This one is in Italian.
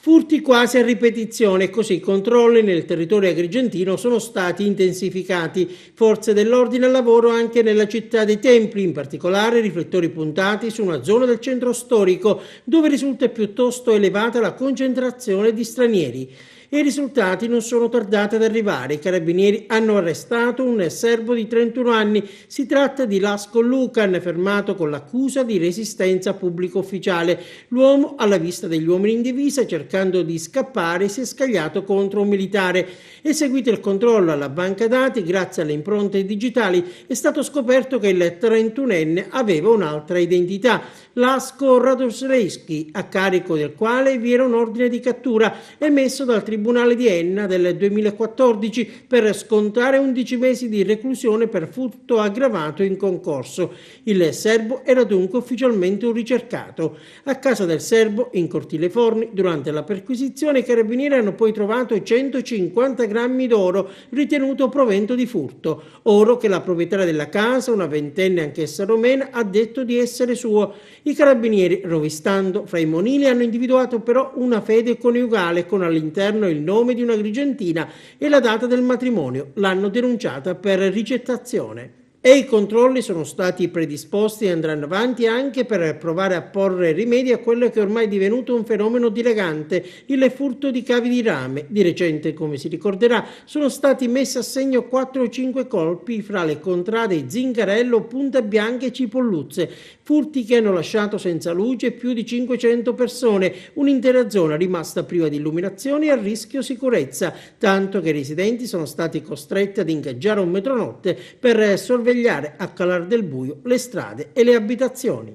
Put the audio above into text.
Furti quasi a ripetizione, così i controlli nel territorio agrigentino sono stati intensificati. Forze dell'ordine al lavoro anche nella città dei Templi, in particolare riflettori puntati su una zona del centro storico dove risulta piuttosto elevata la concentrazione di stranieri. E i risultati non sono tardati ad arrivare. I carabinieri hanno arrestato un serbo di 31 anni. Si tratta di Lasco Lucan, fermato con l'accusa di resistenza pubblico ufficiale. L'uomo, alla vista degli uomini in divisa, cercando di scappare, si è scagliato contro un militare. Eseguito il controllo alla banca dati, grazie alle impronte digitali, è stato scoperto che il 31enne aveva un'altra identità, Lasco Radoslewski, a carico del quale vi era un ordine di cattura emesso dal Tribunale di Enna del 2014 per scontare 11 mesi di reclusione per furto aggravato in concorso. Il serbo era dunque ufficialmente un ricercato. A casa del serbo, in Cortile Forni, durante la perquisizione, i carabinieri hanno poi trovato 150 grammi d'oro ritenuto provento di furto. Oro che la proprietaria della casa, una ventenne anch'essa romena, ha detto di essere suo. I carabinieri, rovistando fra i monili, hanno individuato però una fede coniugale con all'interno il nome di una agrigentina e la data del matrimonio. L'hanno denunciata per ricettazione. E i controlli sono stati predisposti e andranno avanti anche per provare a porre rimedio a quello che ormai è divenuto un fenomeno dilagante, il furto di cavi di rame. Di recente, come si ricorderà, sono stati messi a segno 4 o 5 colpi fra le contrade Zingarello, Punta Bianca e Cipolluzze, furti che hanno lasciato senza luce più di 500 persone, un'intera zona rimasta priva di illuminazione e a rischio sicurezza, tanto che i residenti sono stati costretti ad ingaggiare un metronotte per sorvegliare a calar del buio le strade e le abitazioni.